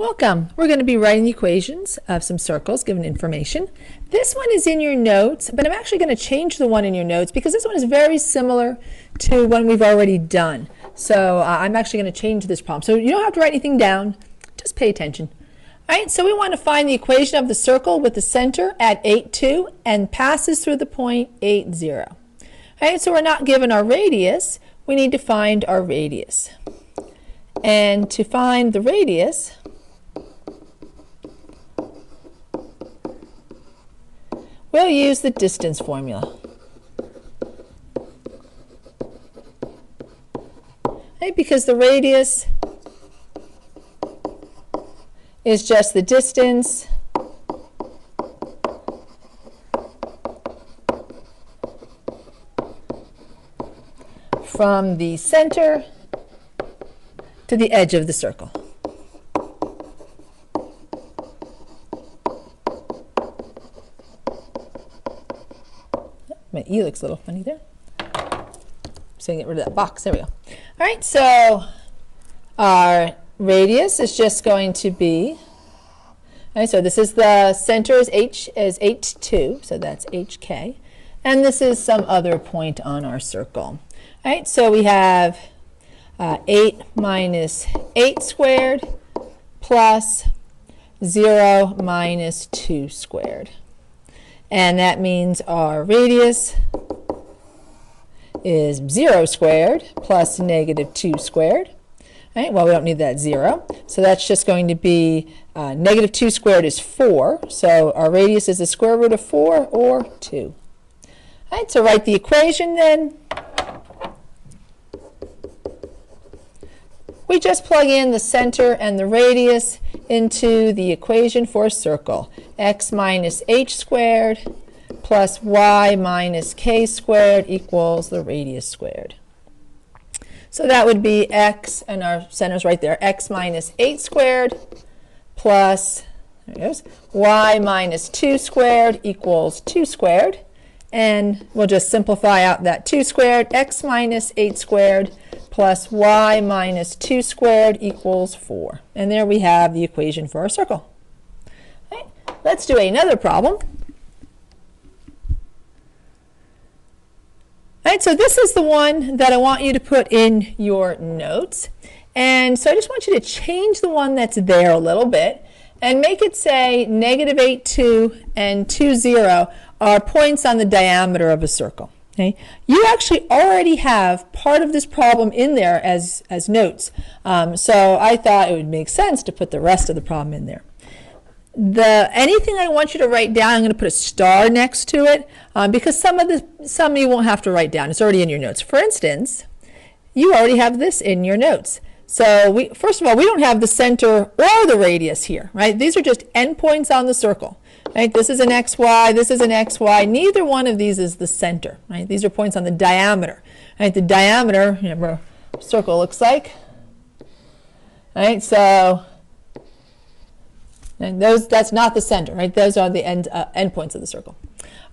Welcome. We're going to be writing the equations of some circles given information. This one is in your notes, but I'm actually going to change the one in your notes because this one is very similar to one we've already done. So I'm actually going to change this problem. So you don't have to write anything down, just pay attention. All right, so we want to find the equation of the circle with the center at 8, 2 and passes through the point 8, 0. All right, so we're not given our radius. We need to find our radius. And to find the radius, we'll use the distance formula. Right, because the radius is just the distance from the center to the edge of the circle. My E looks a little funny there. So get rid of that box. There we go. All right, so our radius is just going to be, all right, so this is the center is 8, 2, so that's HK. And this is some other point on our circle. All right, so we have 8 minus 8 squared plus 0 minus 2 squared. And that means our radius is 0 squared plus negative 2 squared. All right, well, we don't need that 0. So that's just going to be negative 2 squared is 4. So our radius is the square root of 4 or 2. All right, so write the equation then. We just plug in the center and the radius into the equation for a circle. X minus h squared plus y minus k squared equals the radius squared. So that would be x, and our center's right there, x minus 8 squared plus, there it goes, y minus 2 squared equals 2 squared. And we'll just simplify out that 2 squared, x minus 8 squared plus y minus 2 squared equals 4. And there we have the equation for our circle. All right, let's do another problem. All right, so this is the one that I want you to put in your notes. And so I just want you to change the one that's there a little bit and make it say negative 8, 2 and 2, 0 are points on the diameter of a circle. Okay? You actually already have part of this problem in there as notes. So I thought it would make sense to put the rest of the problem in there. Anything I want you to write down, I'm going to put a star next to it because some you won't have to write down. It's already in your notes. For instance, you already have this in your notes. So first of all, we don't have the center or the radius here, right? These are just endpoints on the circle. Right? This is an xy, this is an xy. Neither one of these is the center. Right? These are points on the diameter. Right? The diameter, remember, circle looks like. Right? So, and that's not the center. Right? Those are the endpoints of the circle.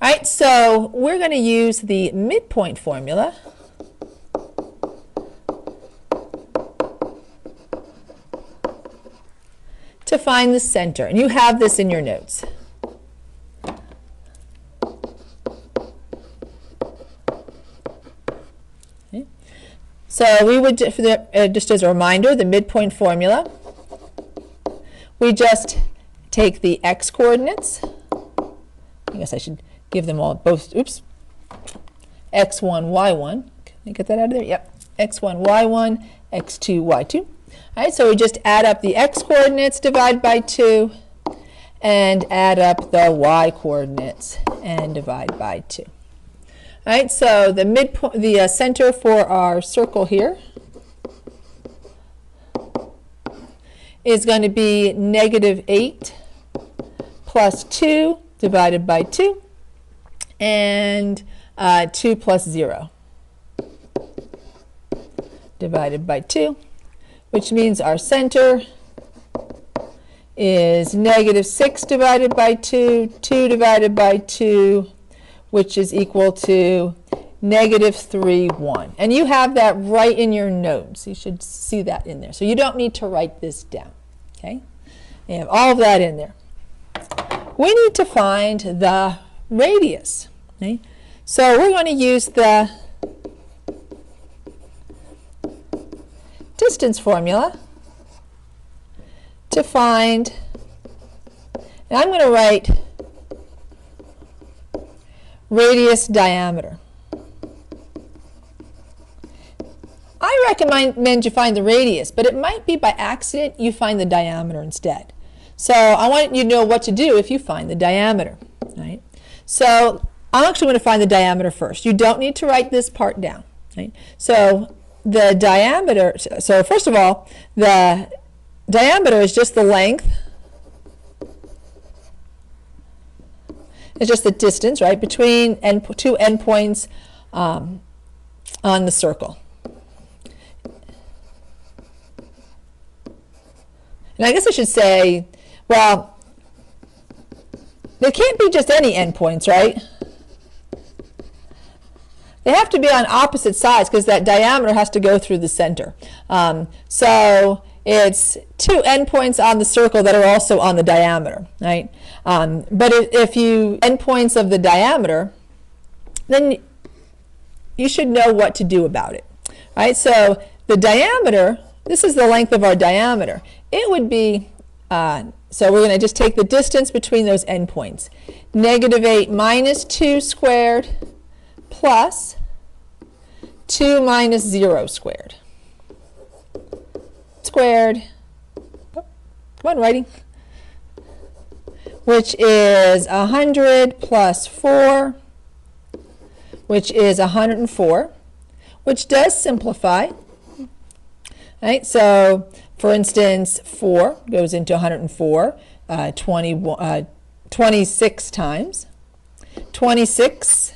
All right. So we're going to use the midpoint formula. To find the center, and you have this in your notes. So we would, just as a reminder, the midpoint formula, we just take the x coordinates. I guess I should give them all both, oops, x1, y1. Can I get that out of there? Yep, x1, y1, x2, y2. All right, so we just add up the x coordinates, divide by 2, and add up the y coordinates and divide by 2. All right, so the center for our circle here is going to be negative 8 plus 2 divided by 2, and 2 plus 0 divided by 2, which means our center is negative 6 divided by 2, 2 divided by 2, which is equal to negative 3, 1. And you have that right in your notes. You should see that in there. So you don't need to write this down. Okay? You have all of that in there. We need to find the radius. Okay? So we're going to use the distance formula to find, and I'm going to write radius diameter. I recommend you find the radius, but it might be by accident you find the diameter instead. So I want you to know what to do if you find the diameter. Right? So I'm actually going to find the diameter first. You don't need to write this part down. Right? So the diameter, so first of all, the diameter is just the length. It's just the distance, right, between two endpoints on the circle. And I guess I should say, well, there can't be just any endpoints, right? They have to be on opposite sides because that diameter has to go through the center. So it's two endpoints on the circle that are also on the diameter, right? But if you endpoints of the diameter, then you should know what to do about it, right? So the diameter, this is the length of our diameter. It would be, so we're going to just take the distance between those endpoints. -8 minus 2 squared plus 2 minus 0 squared. Squared, oh, come on, writing, which is 100 plus 4, which is 104, which does simplify. Right, so for instance, 4 goes into 104 26 times. 26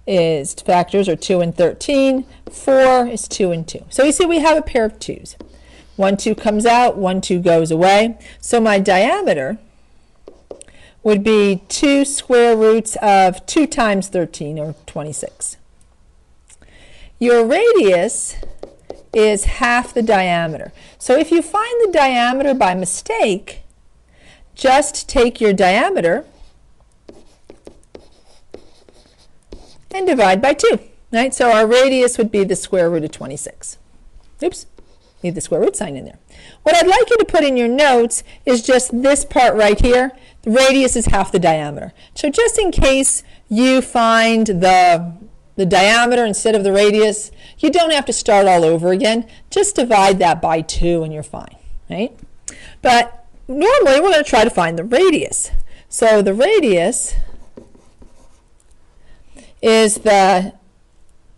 is factors are 2 and 13. 4 is 2 and 2. So you see we have a pair of 2's. 1, 2 comes out, 1, 2 goes away. So my diameter would be 2 square roots of 2 times 13, or 26. Your radius is half the diameter. So if you find the diameter by mistake, just take your diameter and divide by 2. Right? So our radius would be the square root of 26. Oops, need the square root sign in there. What I'd like you to put in your notes is just this part right here. The radius is half the diameter. So just in case you find the diameter instead of the radius, you don't have to start all over again. Just divide that by 2 and you're fine, right? But normally we're going to try to find the radius. So the radius is the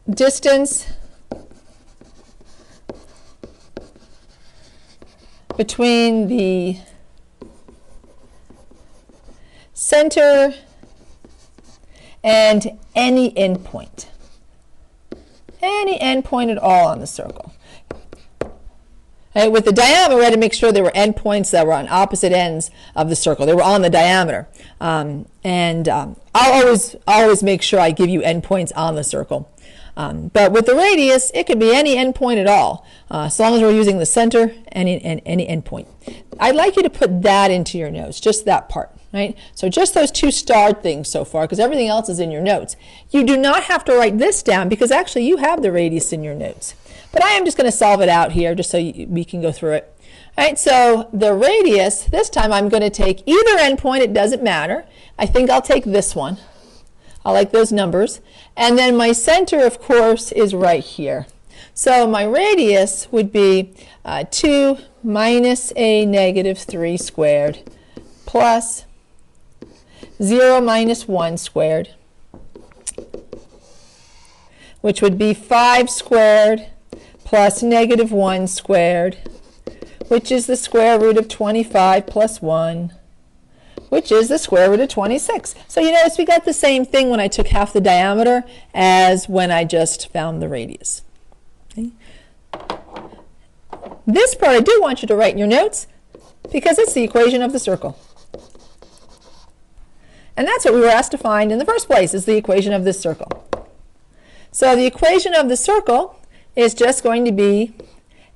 distance between the center and any endpoint. Any endpoint at all on the circle. Right, with the diameter, we had to make sure there were endpoints that were on opposite ends of the circle. They were on the diameter. I'll always make sure I give you endpoints on the circle. But with the radius, it could be any endpoint at all, as long as we're using the center and any endpoint. I'd like you to put that into your notes, just that part. Right? So just those 2 starred things so far, because everything else is in your notes. You do not have to write this down because actually you have the radius in your notes. But I am just going to solve it out here just so we can go through it. All right, so the radius, this time I'm going to take either endpoint, it doesn't matter. I think I'll take this one. I like those numbers. And then my center, of course, is right here. So my radius would be 2 minus a negative 3 squared plus 0 minus 1 squared, which would be 5 squared plus negative 1 squared, which is the square root of 25 plus 1, which is the square root of 26. So you notice we got the same thing when I took half the diameter as when I just found the radius. Okay. This part I do want you to write in your notes because it's the equation of the circle. And that's what we were asked to find in the first place, is the equation of this circle. So the equation of the circle is just going to be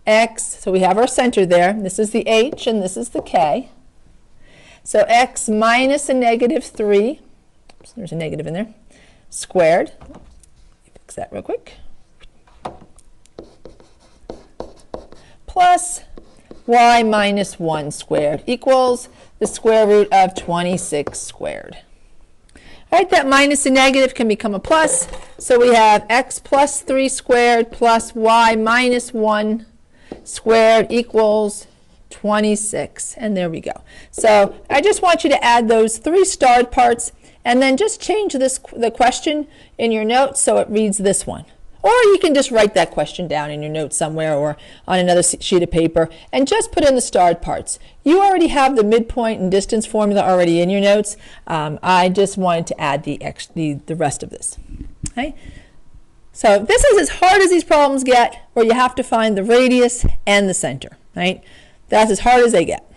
x, so we have our center there. This is the h and this is the k. So x minus a negative 3, oops, there's a negative in there, squared, fix that real quick, plus y minus 1 squared equals the square root of 26 squared. All right, that minus a negative can become a plus, so we have x plus 3 squared plus y minus 1 squared equals 26, and there we go. So I just want you to add those 3 starred parts and then just change the question in your notes so it reads this one. Or you can just write that question down in your notes somewhere or on another sheet of paper and just put in the starred parts. You already have the midpoint and distance formula already in your notes. I just wanted to add the rest of this. Okay? So this is as hard as these problems get, where you have to find the radius and the center. Right? That's as hard as they get.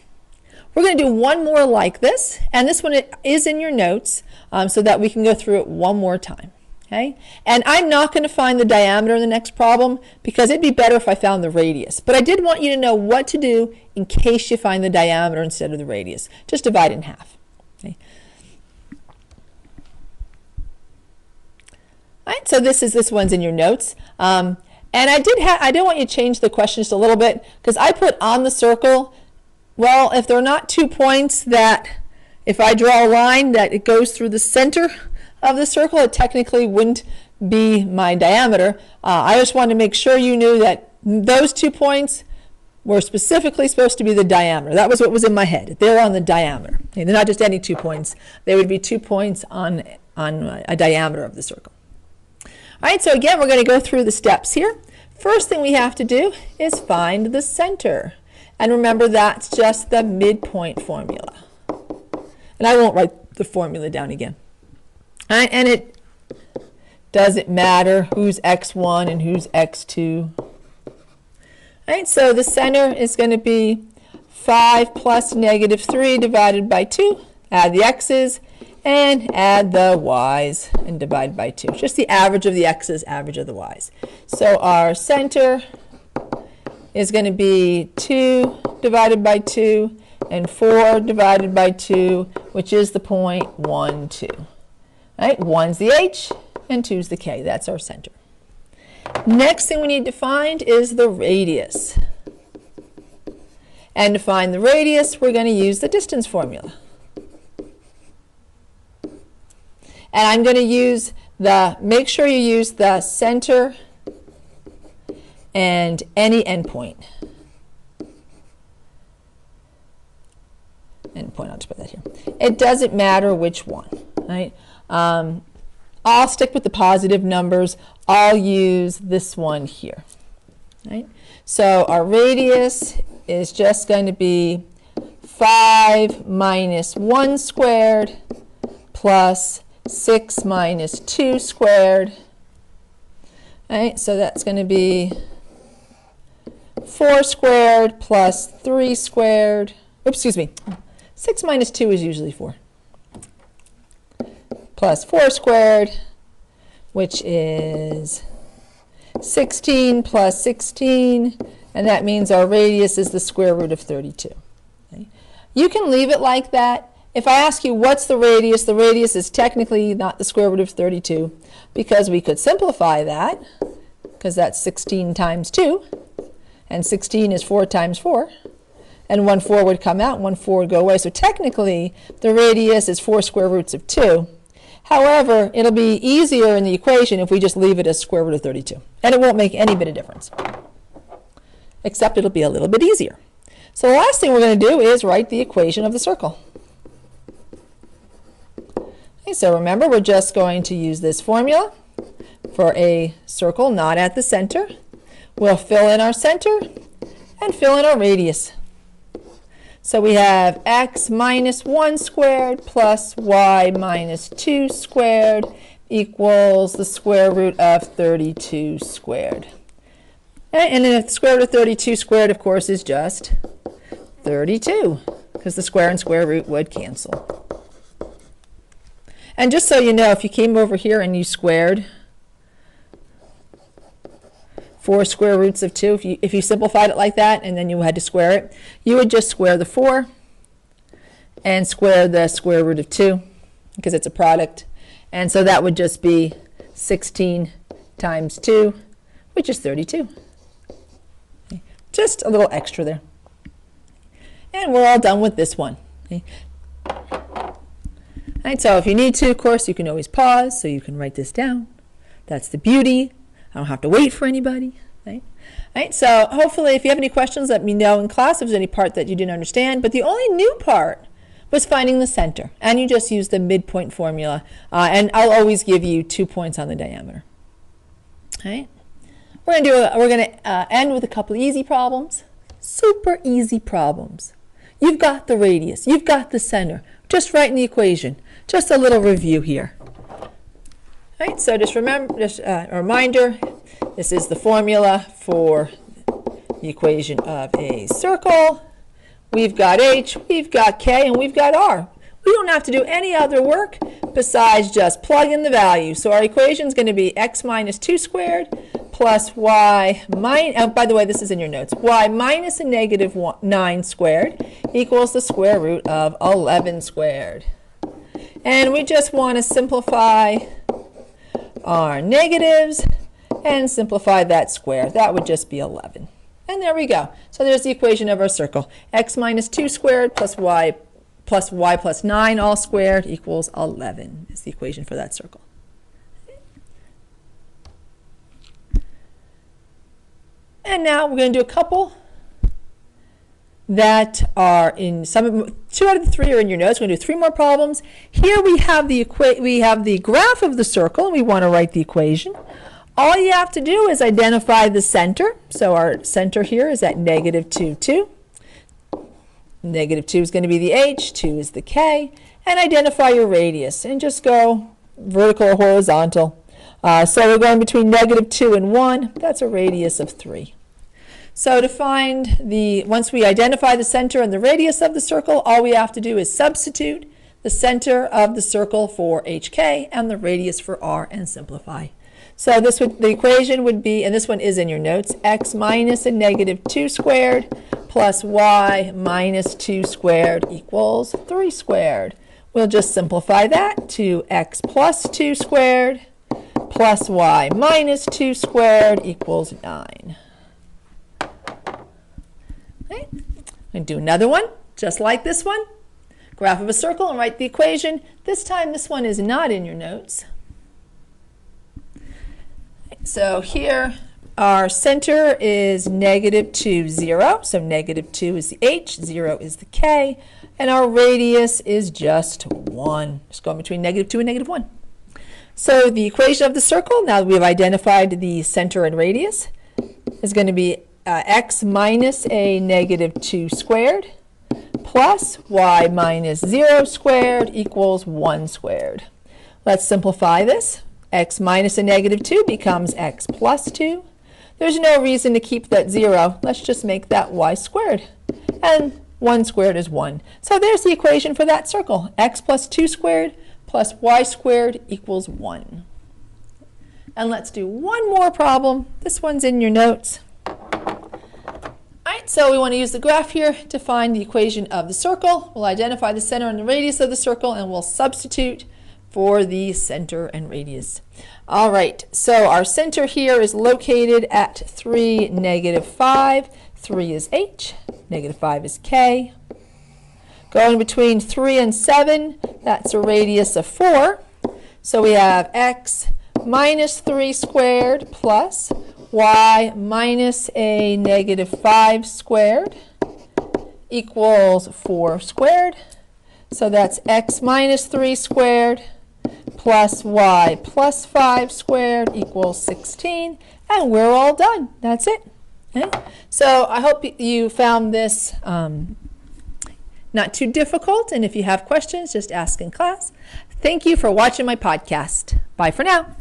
We're going to do one more like this, and this one is in your notes so that we can go through it one more time. Okay? And I'm not going to find the diameter in the next problem because it'd be better if I found the radius. But I did want you to know what to do in case you find the diameter instead of the radius. Just divide it in half. Okay? All right, so this one's in your notes. And I did want you to change the question just a little bit because I put on the circle, well, if there are not 2 points that, if I draw a line that it goes through the center of the circle, it technically wouldn't be my diameter. I just wanted to make sure you knew that those 2 points were specifically supposed to be the diameter. That was what was in my head. They're on the diameter. Okay, they're not just any 2 points. They would be 2 points on a diameter of the circle. All right, so again, we're going to go through the steps here. First thing we have to do is find the center. And remember, that's just the midpoint formula. And I won't write the formula down again. All right, and it doesn't matter who's x1 and who's x2. All right, so the center is going to be 5 plus negative 3 divided by 2. Add the x's and add the y's and divide by 2. Just the average of the x's, average of the y's. So our center is going to be 2 divided by 2 and 4 divided by 2, which is the point 1, 2. Right? 1's the h and 2's the k. That's our center. Next thing we need to find is the radius. And to find the radius, we're going to use the distance formula. And I'm going to use make sure you use the center and any endpoint. Endpoint, I'll just put that here. It doesn't matter which one, right? I'll stick with the positive numbers. I'll use this one here, right? So our radius is just going to be 5 minus 1 squared plus 6 minus 2 squared. Right? So that's going to be 4 squared plus 3 squared. Oops, excuse me. 6 minus 2 is usually 4. Plus 4 squared, which is 16 plus 16, and that means our radius is the square root of 32. Okay? You can leave it like that. If I ask you what's the radius is technically not the square root of 32 because we could simplify that because that's 16 times 2, and 16 is 4 times 4, and 1 4 would come out, and 1 4 would go away. So technically the radius is 4 square roots of 2. However, it'll be easier in the equation if we just leave it as square root of 32. And it won't make any bit of difference, except it'll be a little bit easier. So the last thing we're going to do is write the equation of the circle. Okay, so remember, we're just going to use this formula for a circle not at the center. We'll fill in our center and fill in our radius. So we have x minus 1 squared plus y minus 2 squared equals the square root of 32 squared. And then the square root of 32 squared, of course, is just 32, because the square and square root would cancel. And just so you know, if you came over here and you squared 4 square roots of 2, if you simplified it like that and then you had to square it, you would just square the 4 and square the square root of 2 because it's a product. And so that would just be 16 times 2, which is 32. Okay. Just a little extra there. And we're all done with this one. Okay. All right, so if you need to, of course, you can always pause so you can write this down. That's the beauty. I don't have to wait for anybody. Right? All right, so hopefully if you have any questions, let me know in class if there's any part that you didn't understand. But the only new part was finding the center, and you just use the midpoint formula, and I'll always give you 2 points on the diameter. All right, we're going to end with a couple of easy problems, super easy problems. You've got the radius, you've got the center. Just write in the equation. Just a little review here. All right, so just remember, a reminder, this is the formula for the equation of a circle. We've got h, we've got k, and we've got r. We don't have to do any other work besides just plug in the value. So our equation is going to be x minus 2 squared plus y minus, by the way, this is in your notes, y minus a negative 9 squared equals the square root of 11 squared. And we just want to simplify our negatives and simplify that square. That would just be 11. And there we go. So there's the equation of our circle. X minus 2 squared plus y plus 9 all squared equals 11 is the equation for that circle. And now we're going to do a couple that are in some, 2 out of the 3 are in your notes. We're going to do 3 more problems. Here we have the graph of the circle, and we want to write the equation. All you have to do is identify the center. So our center here is at negative 2, 2. Negative 2 is going to be the h, 2 is the k, and identify your radius. And just go vertical or horizontal. So we're going between negative 2 and 1. That's a radius of 3. So to find once we identify the center and the radius of the circle, all we have to do is substitute the center of the circle for hk and the radius for r and simplify. So the equation would be, and this one is in your notes, x minus a negative 2 squared plus y minus 2 squared equals 3 squared. We'll just simplify that to x plus 2 squared plus y minus 2 squared equals 9. Okay. I'm going to do another one, just like this one. Graph of a circle and write the equation. This time this one is not in your notes. So here our center is negative 2, 0. So negative 2 is the h, 0 is the k, and our radius is just 1. Just going between negative 2 and negative 1. So the equation of the circle, now that we've identified the center and radius, is going to be x minus a negative 2 squared plus y minus 0 squared equals 1 squared. Let's simplify this. X minus a negative 2 becomes x plus 2. There's no reason to keep that 0. Let's just make that y squared. And 1 squared is 1. So there's the equation for that circle. X plus 2 squared plus y squared equals 1. And let's do one more problem. This one's in your notes. All right, so we want to use the graph here to find the equation of the circle. We'll identify the center and the radius of the circle, and we'll substitute for the center and radius. All right, so our center here is located at 3, negative 5. 3 is h, negative 5 is k. Going between 3 and 7, that's a radius of 4. So we have x minus 3 squared plus y minus a negative 5 squared equals 4 squared. So that's x minus 3 squared plus y plus 5 squared equals 16. And we're all done. That's it. Okay? So I hope you found this not too difficult. And if you have questions, just ask in class. Thank you for watching my podcast. Bye for now.